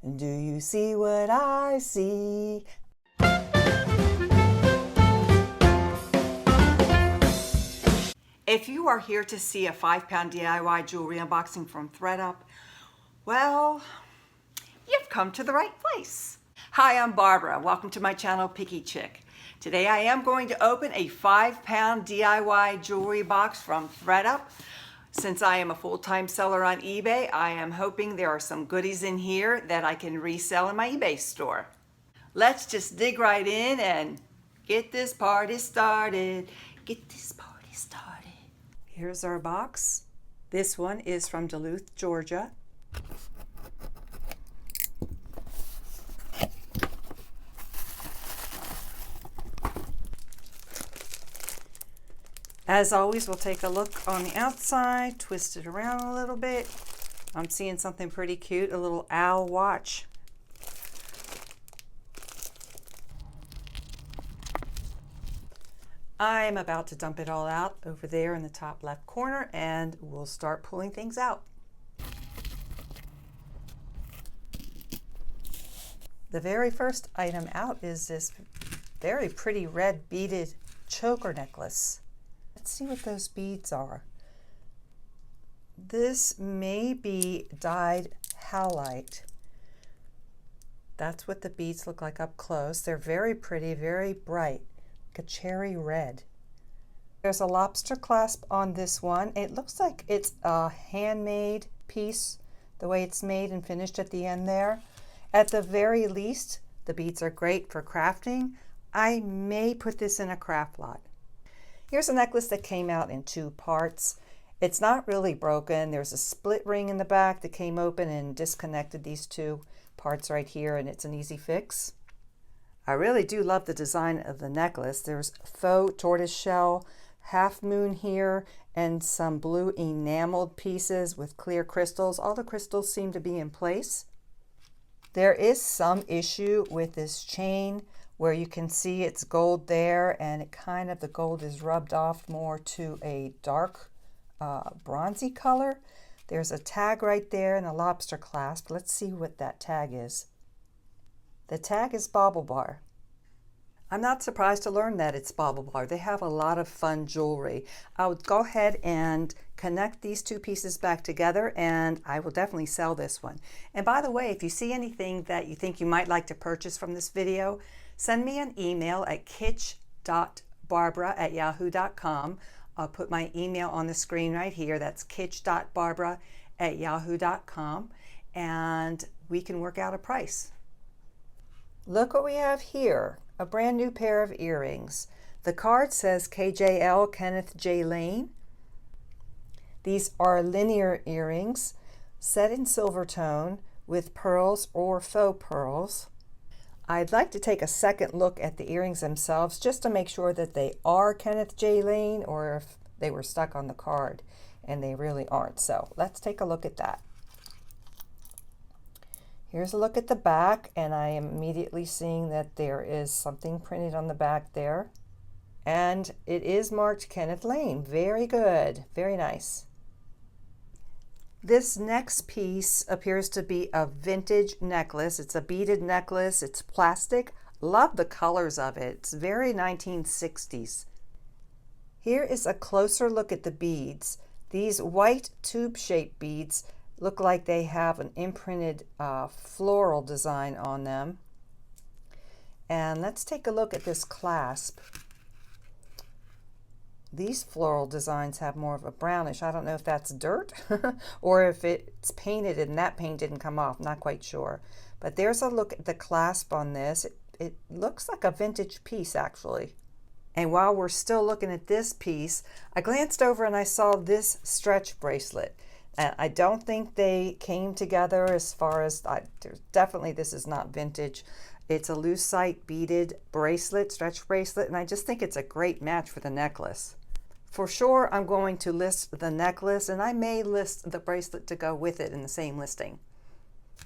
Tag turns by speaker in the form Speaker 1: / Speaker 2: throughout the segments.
Speaker 1: Do you see what I see? If you are here to see a 5-pound DIY jewelry unboxing from ThredUp, well, you've come to the right place. Hi, I'm Barbara. Welcome to my channel, PickyChick. Today I am going to open a 5-pound DIY jewelry box from ThredUp. Since I am a full-time seller on eBay, I am hoping there are some goodies in here that I can resell in my eBay store. Let's just dig right in and get this party started. Get this party started. Here's our box. This one is from Duluth, Georgia. As always, we'll take a look on the outside, twist it around a little bit. I'm seeing something pretty cute, a little owl watch. I'm about to dump it all out over there in the top left corner, and we'll start pulling things out. The very first item out is this very pretty red beaded choker necklace. Let's see what those beads are. This may be dyed howlite. That's what the beads look like up close. They're very pretty, very bright, like a cherry red. There's a lobster clasp on this one. It looks like it's a handmade piece, the way it's made and finished at the end there. At the very least, the beads are great for crafting. I may put this in a craft lot. Here's a necklace that came out in 2 parts. It's not really broken. There's a split ring in the back that came open and disconnected these 2 parts right here, and it's an easy fix. I really do love the design of the necklace. There's faux tortoise shell, half moon here, and some blue enameled pieces with clear crystals. All the crystals seem to be in place. There is some issue with this chain where you can see it's gold there, and it kind of, the gold is rubbed off more to a dark bronzy color. There's a tag right there and a lobster clasp. Let's see what that tag is. The tag is Bauble Bar. I'm not surprised to learn that it's Bauble Bar. They have a lot of fun jewelry. I would go ahead and connect these 2 pieces back together, and I will definitely sell this one. And by the way, if you see anything that you think you might like to purchase from this video, send me an email at kitsch.barbara@yahoo.com. I'll put my email on the screen right here. That's kitsch.barbara@yahoo.com, and we can work out a price. Look what we have here, a brand new pair of earrings. The card says KJL, Kenneth J. Lane. These are linear earrings set in silver tone with pearls or faux pearls. I'd like to take a second look at the earrings themselves just to make sure that they are Kenneth J. Lane or if they were stuck on the card, and they really aren't. So let's take a look at that. Here's a look at the back, and I am immediately seeing that there is something printed on the back there. And it is marked Kenneth Lane. Very good. Very nice. This next piece appears to be a vintage necklace. It's a beaded necklace. It's plastic. Love the colors of it. It's very 1960s. Here is a closer look at the beads. These white tube-shaped beads look like they have an imprinted floral design on them. And let's take a look at this clasp. These floral designs have more of a brownish. I don't know if that's dirt or if it's painted and that paint didn't come off. Not quite sure. But there's a look at the clasp on this. It looks like a vintage piece, actually. And while we're still looking at this piece, I glanced over and I saw this stretch bracelet. And I don't think they came together as far as, definitely this is not vintage. It's a lucite beaded bracelet, stretch bracelet, and I just think it's a great match for the necklace. For sure, I'm going to list the necklace, and I may list the bracelet to go with it in the same listing.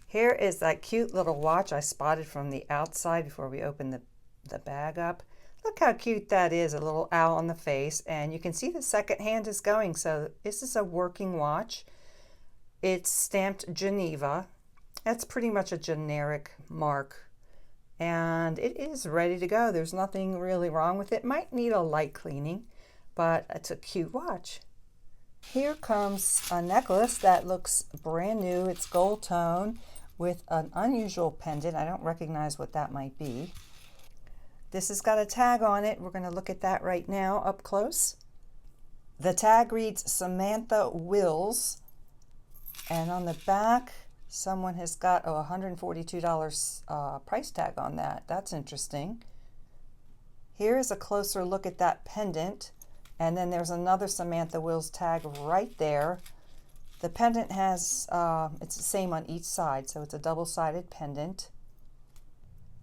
Speaker 1: Here is that cute little watch I spotted from the outside before we opened the bag up. Look how cute that is, a little owl on the face, and you can see the second hand is going, so this is a working watch. It's stamped Geneva, That's pretty much a generic mark. And it is ready to go. There's nothing really wrong with it. Might need a light cleaning, but it's a cute watch. Here comes a necklace that looks brand new. It's gold tone with an unusual pendant. I don't recognize what that might be. This has got a tag on it. We're going to look at that right now up close. The tag reads Samantha Wills, and on the back someone has got a $142 price tag on that. That's interesting. Here's a closer look at that pendant, and then there's another Samantha Wills tag right there. The pendant has, it's the same on each side, so it's a double-sided pendant.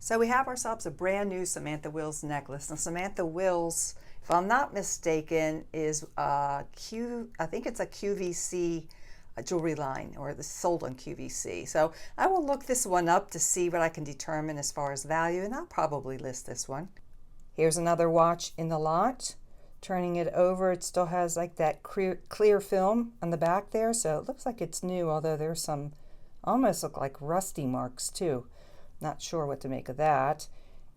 Speaker 1: So we have ourselves a brand new Samantha Wills necklace. Now Samantha Wills, if I'm not mistaken, is I think it's a QVC jewelry line, or it's sold on QVC. So I will look this one up to see what I can determine as far as value, and I'll probably list this one. Here's another watch in the lot. Turning it over, it still has like that clear film on the back there, so it looks like it's new, although there's some almost look like rusty marks too. Not sure what to make of that.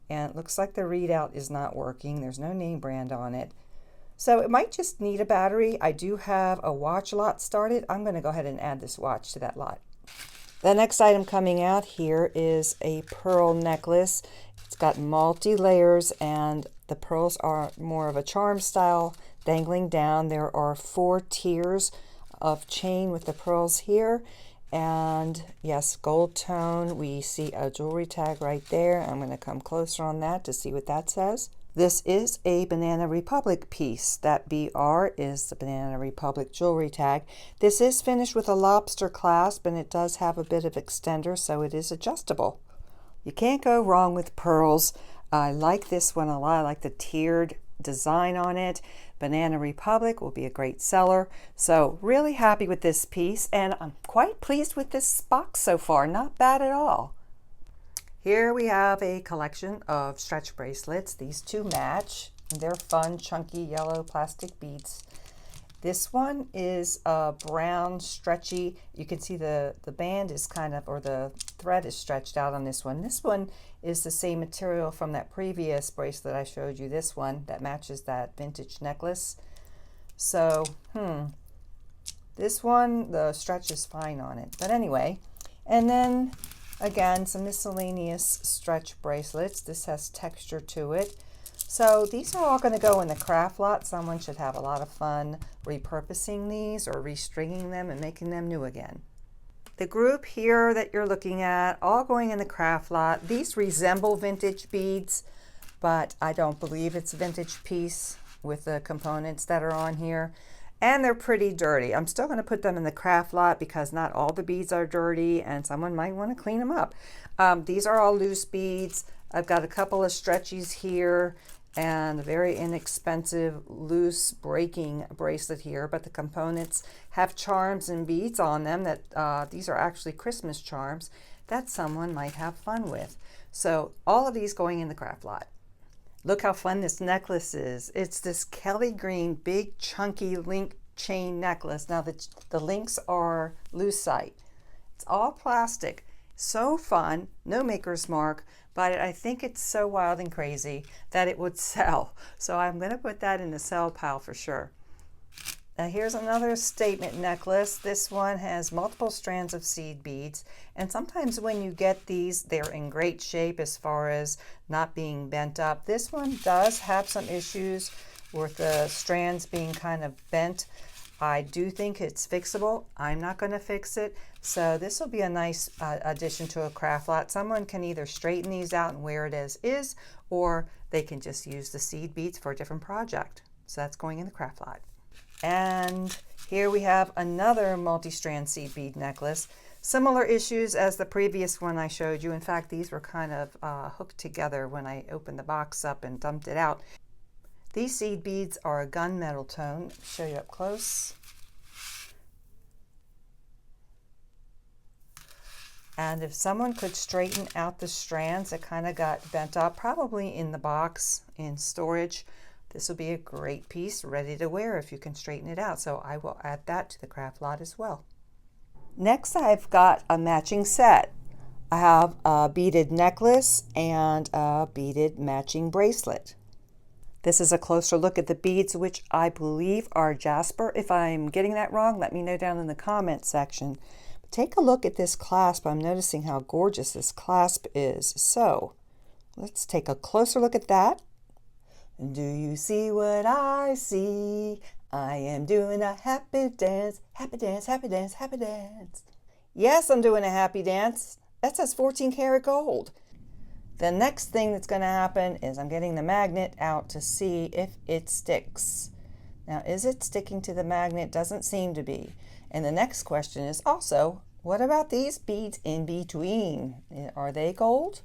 Speaker 1: And it looks like the readout is not working. There's no name brand on it. So it might just need a battery. I do have a watch lot started. I'm going to go ahead and add this watch to that lot. The next item coming out here is a pearl necklace. It's got multi-layers, and the pearls are more of a charm style, dangling down. There are 4 tiers of chain with the pearls here. And yes, gold tone. We see a jewelry tag right there. I'm going to come closer on that to see what that says. This is a Banana Republic piece. That BR is the Banana Republic jewelry tag. This is finished with a lobster clasp, and it does have a bit of extender, so it is adjustable. You can't go wrong with pearls. I like this one a lot. I like the tiered design on it. Banana Republic will be a great seller. So really happy with this piece, and I'm quite pleased with this box so far. Not bad at all. Here we have a collection of stretch bracelets. These two match. They're fun, chunky yellow plastic beads. This one is brown, stretchy. You can see the band is kind of, or the thread is stretched out on this one. This one is the same material from that previous bracelet I showed you. This one that matches that vintage necklace. So, this one, the stretch is fine on it. But anyway, and then again, some miscellaneous stretch bracelets. This has texture to it. So these are all going to go in the craft lot. Someone should have a lot of fun repurposing these or restringing them and making them new again. The group here that you're looking at, all going in the craft lot. These resemble vintage beads, but I don't believe it's a vintage piece with the components that are on here. And they're pretty dirty. I'm still going to put them in the craft lot because not all the beads are dirty and someone might want to clean them up. These are all loose beads. I've got a couple of stretchies here and a very inexpensive loose breaking bracelet here, but the components have charms and beads on them that these are actually Christmas charms that someone might have fun with. So all of these going in the craft lot. Look how fun this necklace is. It's this Kelly green big chunky link chain necklace. Now the links are lucite. It's all plastic. So fun, no maker's mark, but I think it's so wild and crazy that it would sell. So I'm going to put that in the sell pile for sure. Now here's another statement necklace. This one has multiple strands of seed beads, and sometimes when you get these, they're in great shape as far as not being bent up. This one does have some issues with the strands being kind of bent. I do think it's fixable. I'm not going to fix it. So this will be a nice addition to a craft lot. Someone can either straighten these out and wear it as is, or they can just use the seed beads for a different project. So that's going in the craft lot. And here we have another multi-strand seed bead necklace. Similar issues as the previous one I showed you. In fact, these were kind of hooked together when I opened the box up and dumped it out. These seed beads are a gunmetal tone. Let me show you up close. And if someone could straighten out the strands that kind of got bent up, probably in the box in storage, this will be a great piece ready to wear if you can straighten it out. So I will add that to the craft lot as well. Next, I've got a matching set. I have a beaded necklace and a beaded matching bracelet. This is a closer look at the beads, which I believe are jasper. If I'm getting that wrong, let me know down in the comment section. But take a look at this clasp. I'm noticing how gorgeous this clasp is. So let's take a closer look at that. Do you see what I see? I am doing a happy dance, happy dance, happy dance, happy dance. Yes, I'm doing a happy dance. That says 14 karat gold. The next thing that's going to happen is I'm getting the magnet out to see if it sticks. Now, is it sticking to the magnet? Doesn't seem to be. And the next question is also, what about these beads in between? Are they gold?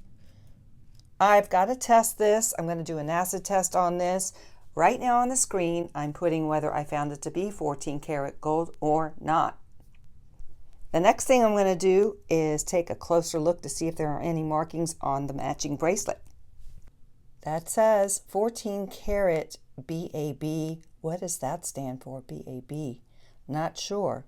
Speaker 1: I've got to test this. I'm going to do an acid test on this. Right now on the screen, I'm putting whether I found it to be 14 karat gold or not. The next thing I'm going to do is take a closer look to see if there are any markings on the matching bracelet. That says 14 karat BAB. What does that stand for, BAB? Not sure.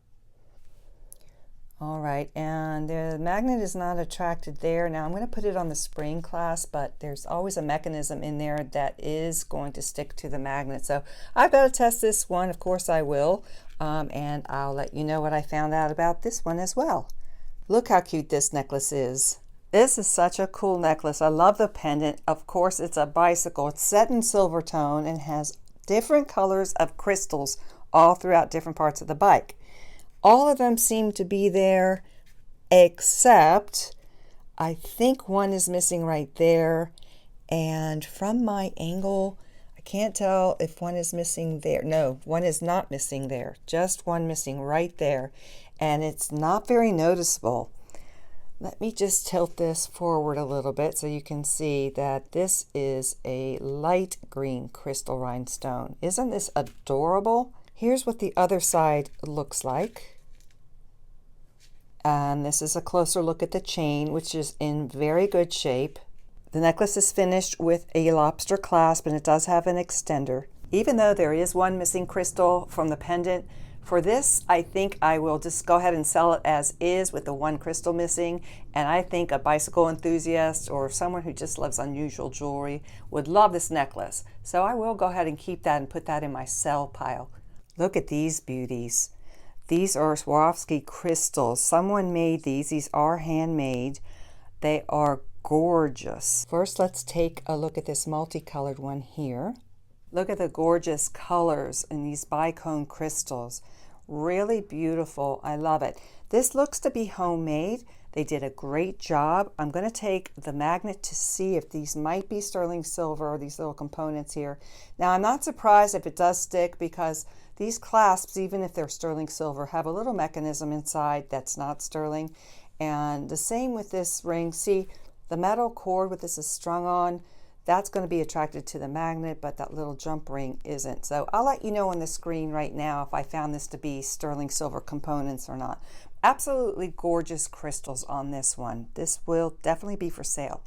Speaker 1: All right, and the magnet is not attracted there. Now I'm going to put it on the spring clasp, but there's always a mechanism in there that is going to stick to the magnet. So I've got to test this one. Of course I will, and I'll let you know what I found out about this one as well. Look how cute this necklace is. This is such a cool necklace. I love the pendant. Of course, it's a bicycle. It's set in silver tone and has different colors of crystals all throughout different parts of the bike. All of them seem to be there, except I think one is missing right there. And from my angle, I can't tell if one is missing there. No, one is not missing there. Just one missing right there. And it's not very noticeable. Let me just tilt this forward a little bit so you can see that this is a light green crystal rhinestone. Isn't this adorable? Here's what the other side looks like. And this is a closer look at the chain, which is in very good shape. The necklace is finished with a lobster clasp, and it does have an extender. Even though there is one missing crystal from the pendant, for this, I think I will just go ahead and sell it as is with the one crystal missing. And I think a bicycle enthusiast or someone who just loves unusual jewelry would love this necklace. So I will go ahead and keep that and put that in my sell pile. Look at these beauties. These are Swarovski crystals. Someone made these. These are handmade. They are gorgeous. First, let's take a look at this multicolored one here. Look at the gorgeous colors in these bicone crystals. Really beautiful. I love it. This looks to be homemade. They did a great job. I'm going to take the magnet to see if these might be sterling silver or these little components here. Now, I'm not surprised if it does stick because these clasps, even if they're sterling silver, have a little mechanism inside that's not sterling. And the same with this ring. See, the metal cord with this is strung on, that's going to be attracted to the magnet, but that little jump ring isn't. So I'll let you know on the screen right now if I found this to be sterling silver components or not. Absolutely gorgeous crystals on this one. This will definitely be for sale.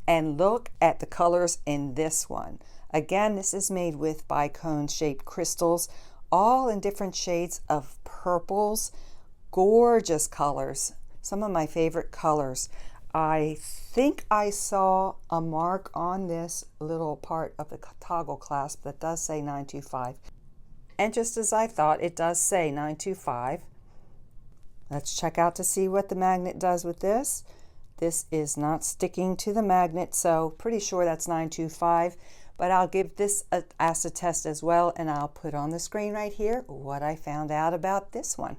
Speaker 1: And look at the colors in this one. Again, this is made with bicone shaped crystals, all in different shades of purples. Gorgeous colors. Some of my favorite colors. I think I saw a mark on this little part of the toggle clasp that does say 925. And just as I thought, it does say 925. Let's check out to see what the magnet does with this. This is not sticking to the magnet, so pretty sure that's 925. But I'll give this an acid test as well, and I'll put on the screen right here what I found out about this one.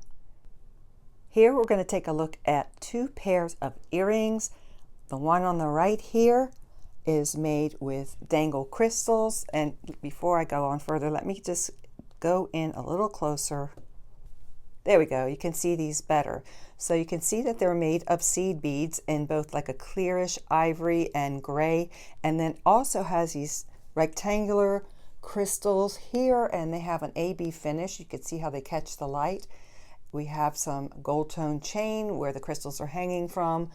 Speaker 1: Here we're going to take a look at two pairs of earrings. The one on the right here is made with dangle crystals. And before I go on further, let me just go in a little closer. There we go. You can see these better. So you can see that they're made of seed beads in both like a clearish ivory and gray. And then also has these rectangular crystals here, and they have an AB finish. You can see how they catch the light. We have some gold tone chain where the crystals are hanging from,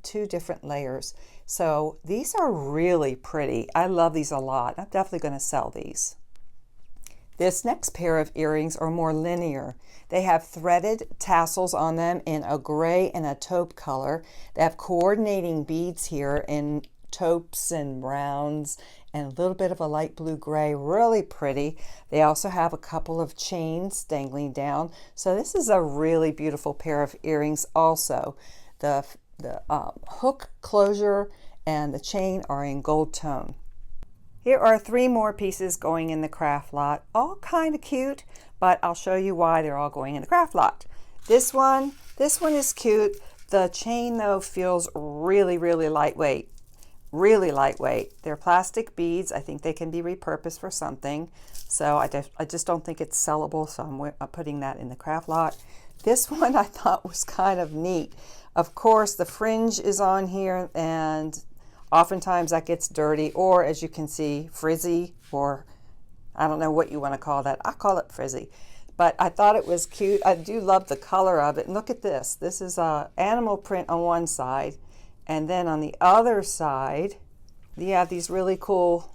Speaker 1: two different layers. So these are really pretty. I love these a lot. I'm definitely going to sell these. This next pair of earrings are more linear. They have threaded tassels on them in a gray and a taupe color. They have coordinating beads here in taupes and browns and a little bit of a light blue gray, really pretty. They also have a couple of chains dangling down. So this is a really beautiful pair of earrings also. The hook closure and the chain are in gold tone. Here are 3 more pieces going in the craft lot, all kind of cute, but I'll show you why they're all going in the craft lot. This one is cute. The chain though feels really, really lightweight. Really lightweight. They're plastic beads. I think they can be repurposed for something. So I just don't think it's sellable, so I'm putting that in the craft lot. This one I thought was kind of neat. Of course, the fringe is on here, and oftentimes that gets dirty, or as you can see, frizzy, or I don't know what you want to call that. I call it frizzy. But I thought it was cute. I do love the color of it. And look at this. This is an animal print on one side. And then on the other side, you have these really cool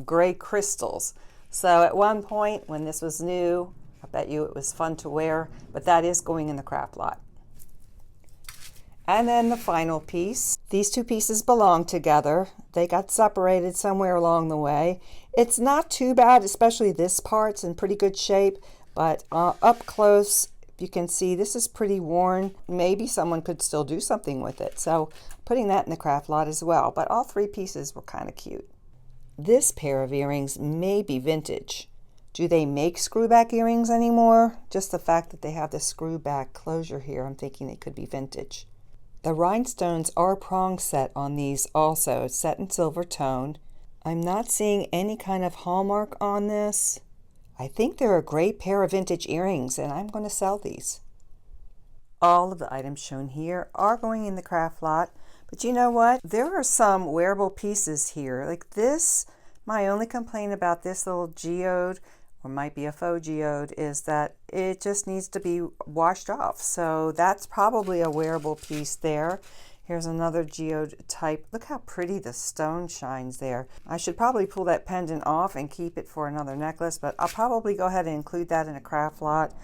Speaker 1: gray crystals. So at one point when this was new, I bet you it was fun to wear, but that is going in the craft lot. And then the final piece. These 2 pieces belong together. They got separated somewhere along the way. It's not too bad, especially this part's in pretty good shape, but up close, you can see this is pretty worn. Maybe someone could still do something with it. So putting that in the craft lot as well, but all 3 pieces were kind of cute. This pair of earrings may be vintage. Do they make screwback earrings anymore? Just the fact that they have the screwback closure here, I'm thinking they could be vintage. The rhinestones are prong set on these also. It's set in silver tone. I'm not seeing any kind of hallmark on this. I think they're a great pair of vintage earrings, and I'm going to sell these. All of the items shown here are going in the craft lot, but you know what? There are some wearable pieces here. Like this, my only complaint about this little geode, or might be a faux geode, is that it just needs to be washed off. So that's probably a wearable piece there. Here's another geode type. Look how pretty the stone shines there. I should probably pull that pendant off and keep it for another necklace, but I'll probably go ahead and include that in a craft lot.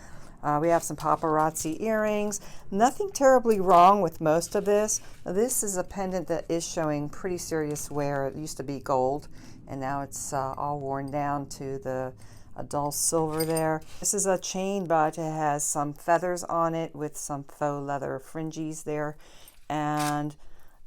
Speaker 1: We have some paparazzi earrings. Nothing terribly wrong with most of this. This is a pendant that is showing pretty serious wear. It used to be gold, and now it's all worn down to a dull silver there. This is a chain, but it has some feathers on it with some faux leather fringes there. And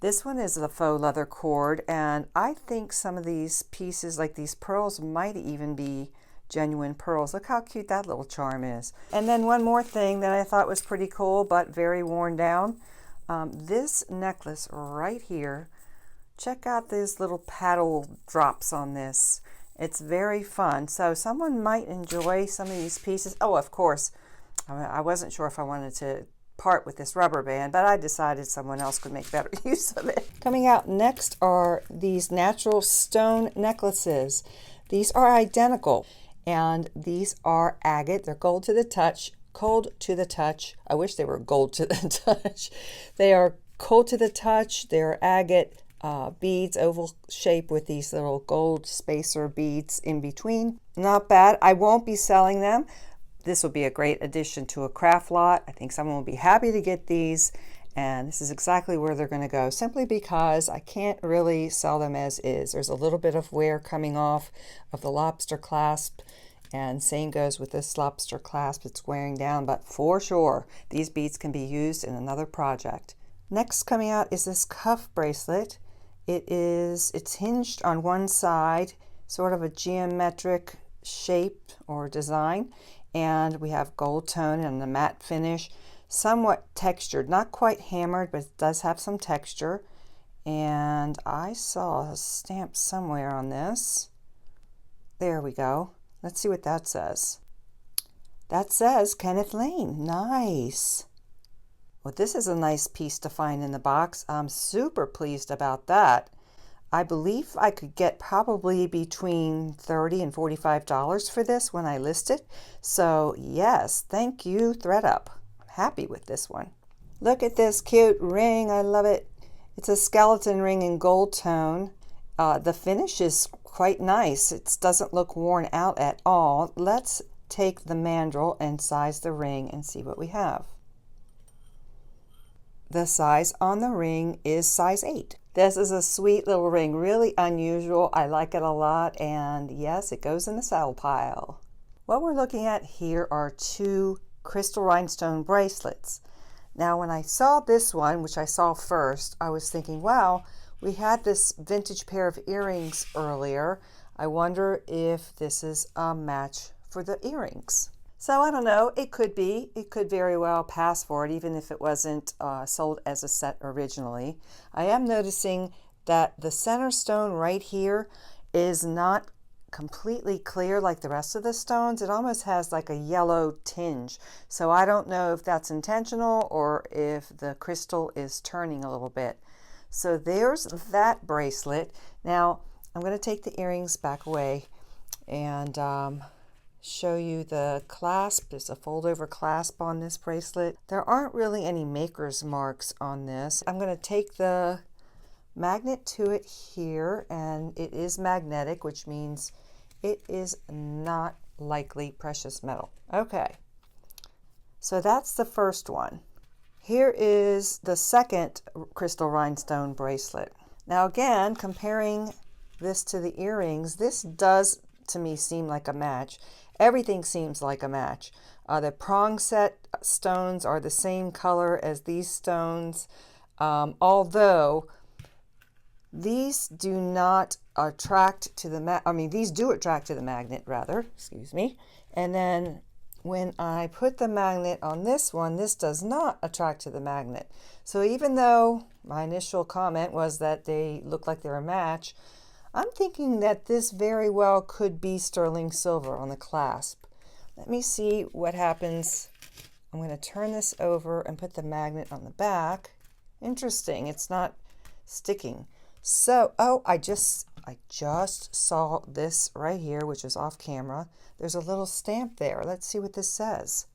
Speaker 1: this one is a faux leather cord, and I think some of these pieces, like these pearls, might even be genuine pearls. Look how cute that little charm is. And then one more thing that I thought was pretty cool but very worn down. This necklace right here, check out these little paddle drops on this. It's very fun. So someone might enjoy some of these pieces. Oh, of course, I wasn't sure if I wanted to part with this rubber band, but I decided someone else could make better use of it. Coming out next are these natural stone necklaces. These are identical, and these are agate. They're gold to the touch, cold to the touch. I wish they were gold to the touch. They are cold to the touch. They're agate beads, oval shape with these little gold spacer beads in between. Not bad. I won't be selling them. This will be a great addition to a craft lot. I think someone will be happy to get these, and this is exactly where they're going to go, simply because I can't really sell them as is. There's a little bit of wear coming off of the lobster clasp, and same goes with this lobster clasp. It's wearing down, but for sure these beads can be used in another project. Next coming out is this cuff bracelet. It's hinged on one side, sort of a geometric shape or design. And we have gold tone and a matte finish, somewhat textured, not quite hammered, but it does have some texture. And I saw a stamp somewhere on this. There we go. Let's see what that says. That says Kenneth Lane. Nice. Well, this is a nice piece to find in the box. I'm super pleased about that. I believe I could get probably between $30 and $45 for this when I list it. So yes, thank you, ThredUp. I'm happy with this one. Look at this cute ring. I love it. It's a skeleton ring in gold tone. The finish is quite nice. It doesn't look worn out at all. Let's take the mandrel and size the ring and see what we have. The size on the ring is size 8. This is a sweet little ring, really unusual. I like it a lot, and yes, it goes in the sell pile. What we're looking at here are 2 crystal rhinestone bracelets. Now, when I saw this one, which I saw first, I was thinking, wow, we had this vintage pair of earrings earlier. I wonder if this is a match for the earrings. So I don't know, it could be. It could very well pass for it, even if it wasn't sold as a set originally. I am noticing that the center stone right here is not completely clear like the rest of the stones. It almost has like a yellow tinge. So I don't know if that's intentional or if the crystal is turning a little bit. So there's that bracelet. Now I'm going to take the earrings back away and show you the clasp. There's a fold over clasp on this bracelet. There aren't really any maker's marks on this. I'm going to take the magnet to it here, and it is magnetic, which means it is not likely precious metal. Okay, so that's the first one. Here is the second crystal rhinestone bracelet. Now again, comparing this to the earrings, this does to me seem like a match. Everything seems like a match. The prong set stones are the same color as these stones, although these do not attract to the these do attract to the magnet rather, excuse me. And then when I put the magnet on this one, this does not attract to the magnet. So even though my initial comment was that they look like they're a match, I'm thinking that this very well could be sterling silver on the clasp. Let me see what happens. I'm going to turn this over and put the magnet on the back. Interesting, it's not sticking. So, oh, I just saw this right here, which is off camera. There's a little stamp there. Let's see what this says.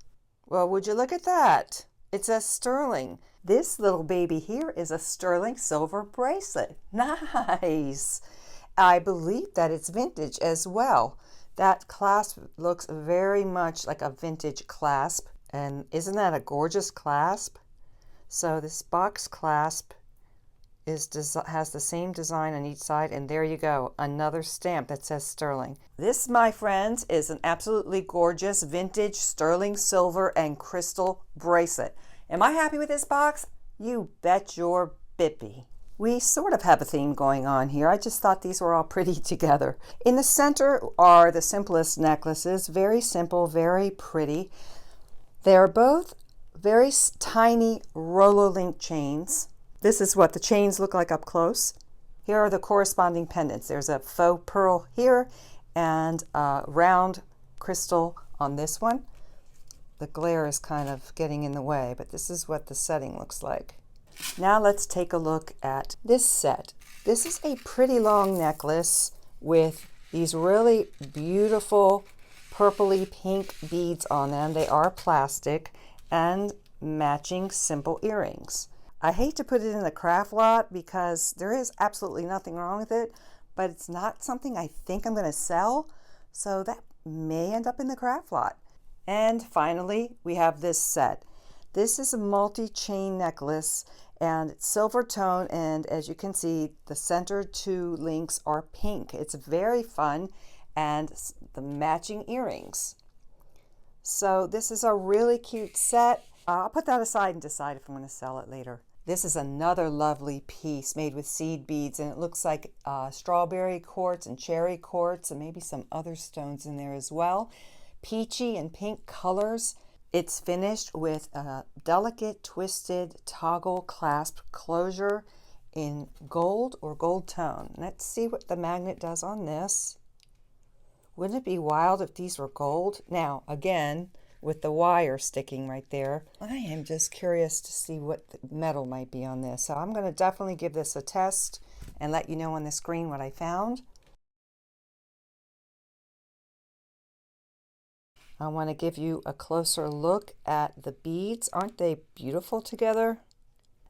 Speaker 1: Well, would you look at that? It says sterling. This little baby here is a sterling silver bracelet. Nice. I believe that it's vintage as well. That clasp looks very much like a vintage clasp. And isn't that a gorgeous clasp? So this box clasp has the same design on each side, and there you go, another stamp that says sterling. This, my friends, is an absolutely gorgeous vintage sterling silver and crystal bracelet. Am I happy with this box? You bet your bippy. We sort of have a theme going on here. I just thought these were all pretty together. In the center are the simplest necklaces, very simple, very pretty. They're both very tiny Rolo-link chains. This is what the chains look like up close. Here are the corresponding pendants. There's a faux pearl here and a round crystal on this one. The glare is kind of getting in the way, but this is what the setting looks like. Now let's take a look at this set. This is a pretty long necklace with these really beautiful purpley pink beads on them. They are plastic and matching simple earrings. I hate to put it in the craft lot because there is absolutely nothing wrong with it, but it's not something I think I'm going to sell, so that may end up in the craft lot. And finally, we have this set. This is a multi-chain necklace, and it's silver tone, and as you can see, the center 2 links are pink. It's very fun, and the matching earrings. So this is a really cute set. I'll put that aside and decide if I'm going to sell it later. This is another lovely piece made with seed beads, and it looks like strawberry quartz and cherry quartz and maybe some other stones in there as well. Peachy and pink colors. It's finished with a delicate twisted toggle clasp closure in gold or gold tone. Let's see what the magnet does on this. Wouldn't it be wild if these were gold? Now, again, with the wire sticking right there, I am just curious to see what the metal might be on this. So I'm going to definitely give this a test and let you know on the screen what I found. I want to give you a closer look at the beads. Aren't they beautiful together?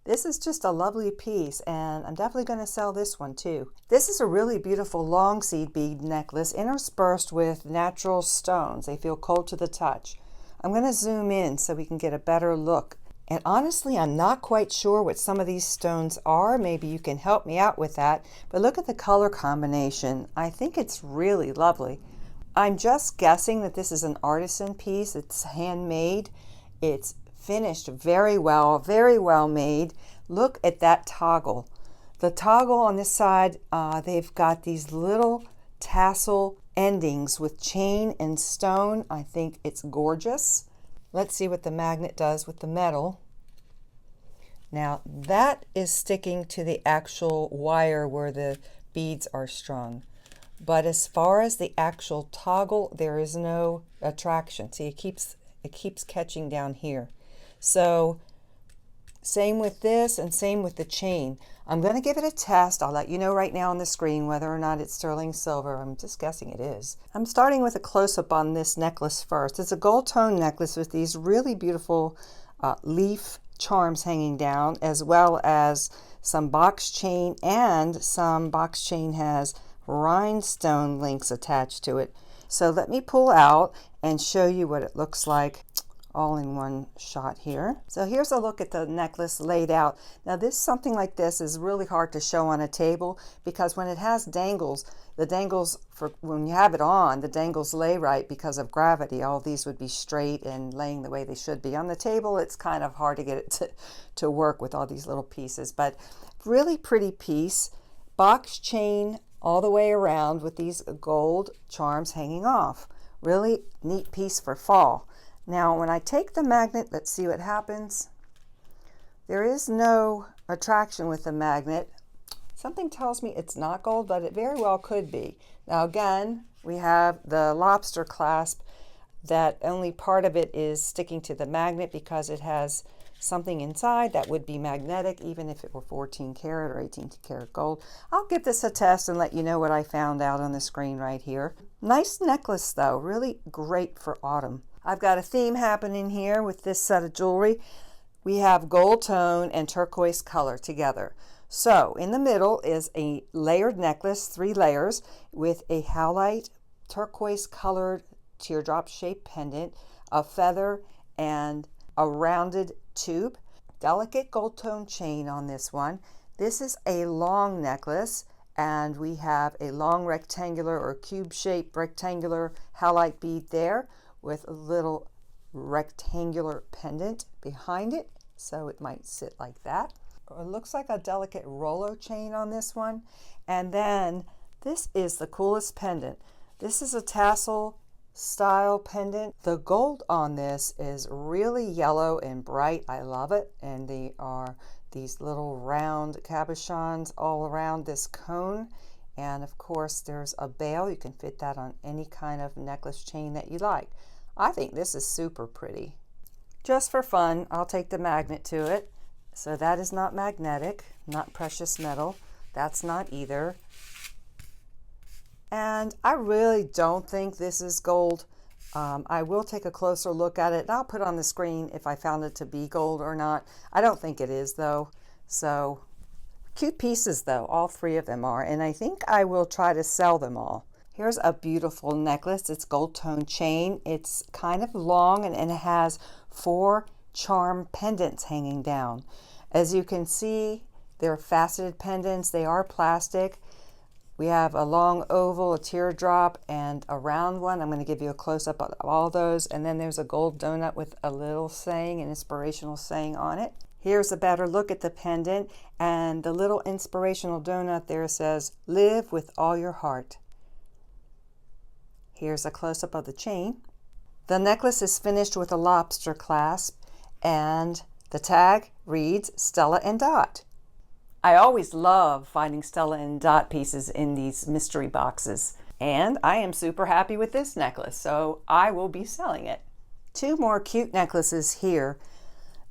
Speaker 1: This is just a lovely piece, and I'm definitely going to sell this one too. This is a really beautiful long seed bead necklace interspersed with natural stones. They feel cold to the touch. I'm going to zoom in so we can get a better look. And honestly, I'm not quite sure what some of these stones are. Maybe you can help me out with that. But look at the color combination. I think it's really lovely. I'm just guessing that this is an artisan piece. It's handmade. It's finished very well made. Look at that toggle. The toggle on this side, they've got these little tassel endings with chain and stone. I think it's gorgeous. Let's see what the magnet does with the metal. Now that is sticking to the actual wire where the beads are strung. But as far as the actual toggle, there is no attraction. See, it keeps catching down here. So same with this and same with the chain. I'm going to give it a test. I'll let you know right now on the screen whether or not it's sterling silver. I'm just guessing it is. I'm starting with a close-up on this necklace first. It's a gold tone necklace with these really beautiful leaf charms hanging down, as well as some box chain, and some box chain has rhinestone links attached to it. So let me pull out and show you what it looks like all in one shot here. So here's a look at the necklace laid out. Now something like this is really hard to show on a table because when it has dangles, the dangles, for when you have it on, the dangles lay right because of gravity. All these would be straight and laying the way they should be. On the table, it's kind of hard to get it to work with all these little pieces, but really pretty piece. Box chain all the way around with these gold charms hanging off. Really neat piece for fall. Now when I take the magnet, let's see what happens. There is no attraction with the magnet. Something tells me it's not gold, but it very well could be. Now again, we have the lobster clasp that only part of it is sticking to the magnet because it has something inside that would be magnetic even if it were 14 karat or 18 karat gold. I'll give this a test and let you know what I found out on the screen right here. Nice necklace though, really great for autumn. I've got a theme happening here with this set of jewelry. We have gold tone and turquoise color together. So in the middle is a layered necklace, 3 layers, with a howlite turquoise colored teardrop shaped pendant, a feather, and a rounded tube. Delicate gold tone chain on this one. This is a long necklace, and we have a long rectangular or cube shaped rectangular howlite bead there with a little rectangular pendant behind it, so it might sit like that. It looks like a delicate Rolo chain on this one. And then this is the coolest pendant. This is a tassel style pendant. The gold on this is really yellow and bright. I love it. And they are these little round cabochons all around this cone. And of course there's a bail. You can fit that on any kind of necklace chain that you like. I think this is super pretty. Just for fun, I'll take the magnet to it. So that is not magnetic, not precious metal. That's not either. And I really don't think this is gold. I will take a closer look at it, and I'll put on the screen if I found it to be gold or not. I don't think it is though. So cute pieces though, all 3 of them are, and I think I will try to sell them all. Here's a beautiful necklace. It's gold tone chain. It's kind of long and it has 4 charm pendants hanging down. As you can see, they're faceted pendants. They are plastic. We have a long oval, a teardrop, and a round one. I'm going to give you a close-up of all those. And then there's a gold donut with a little saying, an inspirational saying on it. Here's a better look at the pendant, and the little inspirational donut there says, "Live with all your heart." Here's a close-up of the chain. The necklace is finished with a lobster clasp, and the tag reads Stella and Dot. I always love finding Stella and Dot pieces in these mystery boxes, and I am super happy with this necklace, so I will be selling it. 2 more cute necklaces here.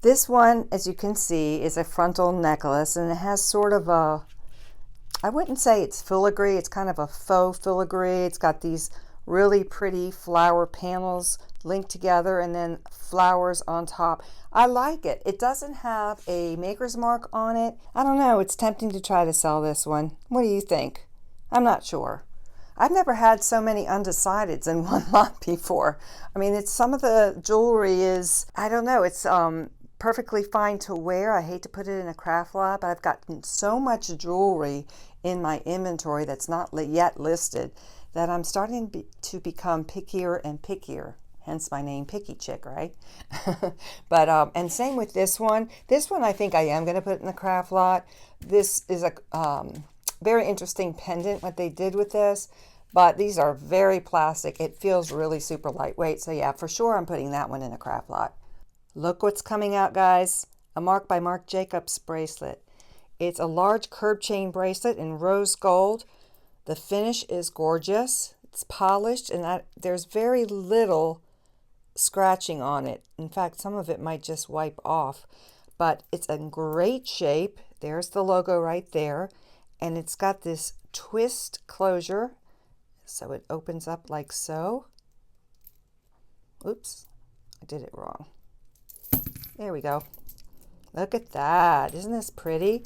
Speaker 1: This one, as you can see, is a frontal necklace, and it has sort of a, I wouldn't say it's filigree, it's kind of a faux filigree. It's got these really pretty flower panels linked together and then flowers on top. I like it. It doesn't have a maker's mark on it. I don't know. It's tempting to try to sell this one. What do you think? I'm not sure. I've never had so many undecideds in one lot before. I mean, it's some of the jewelry is, I don't know, it's perfectly fine to wear. I hate to put it in a craft lot, but I've gotten so much jewelry in my inventory that's not yet listed that I'm starting to become pickier and pickier. Hence my name, PickyChick, right? But and same with this one. This one I think I am going to put in the craft lot. This is a very interesting pendant, what they did with this. But these are very plastic. It feels really super lightweight. So yeah, for sure I'm putting that one in a craft lot. Look what's coming out, guys. A Marc by Marc Jacobs bracelet. It's a large curb chain bracelet in rose gold. The finish is gorgeous. It's polished and there's very little scratching on it. In fact, some of it might just wipe off. But it's in great shape. There's the logo right there. And it's got this twist closure. So it opens up like so. Oops, I did it wrong. There we go. Look at that. Isn't this pretty?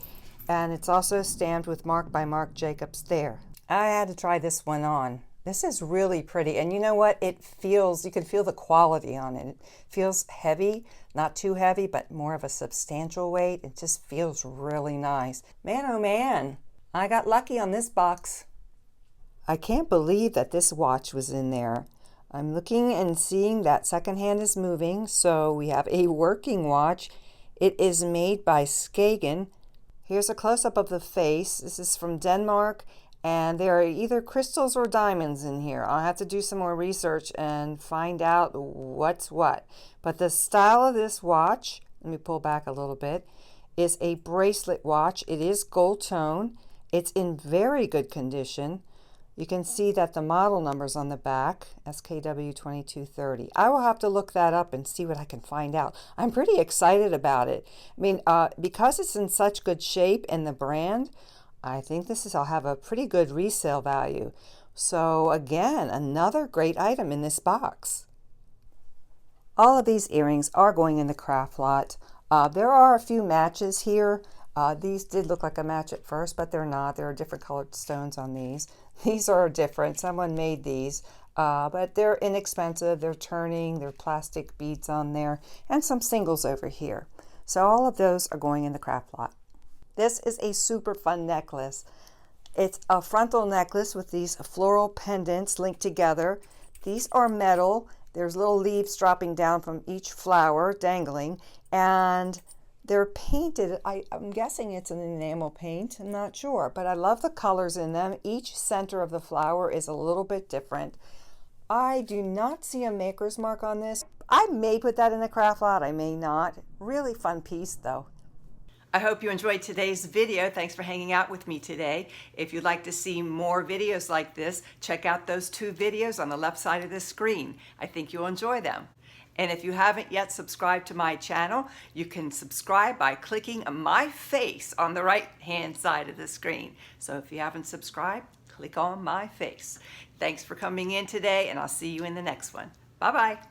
Speaker 1: And it's also stamped with Marc by Marc Jacobs there. I had to try this one on. This is really pretty. And you know what? It feels, you can feel the quality on it. It feels heavy, not too heavy, but more of a substantial weight. It just feels really nice. Man, oh man, I got lucky on this box. I can't believe that this watch was in there. I'm looking and seeing that second hand is moving. So we have a working watch. It is made by Skagen. Here's a close-up of the face. This is from Denmark. And there are either crystals or diamonds in here. I'll have to do some more research and find out what's what. But the style of this watch, let me pull back a little bit, is a bracelet watch. It is gold tone. It's in very good condition. You can see that the model number's on the back, SKW2230. I will have to look that up and see what I can find out. I'm pretty excited about it. I mean, because it's in such good shape and the brand, I think I'll have a pretty good resale value. So again, another great item in this box. All of these earrings are going in the craft lot. There are a few matches here. These did look like a match at first, but they're not. There are different colored stones on these. These are different. Someone made these, but they're inexpensive. They're turning. There are plastic beads on there and some singles over here. So all of those are going in the craft lot. This is a super fun necklace. It's a frontal necklace with these floral pendants linked together. These are metal. There's little leaves dropping down from each flower dangling, and they're painted. I'm guessing it's an enamel paint. I'm not sure, but I love the colors in them. Each center of the flower is a little bit different. I do not see a maker's mark on this. I may put that in the craft lot. I may not. Really fun piece though. I hope you enjoyed today's video. Thanks for hanging out with me today. If you'd like to see more videos like this, check out those 2 videos on the left side of the screen. I think you'll enjoy them. And if you haven't yet subscribed to my channel, you can subscribe by clicking my face on the right-hand side of the screen. So if you haven't subscribed, click on my face. Thanks for coming in today, and I'll see you in the next one. Bye-bye.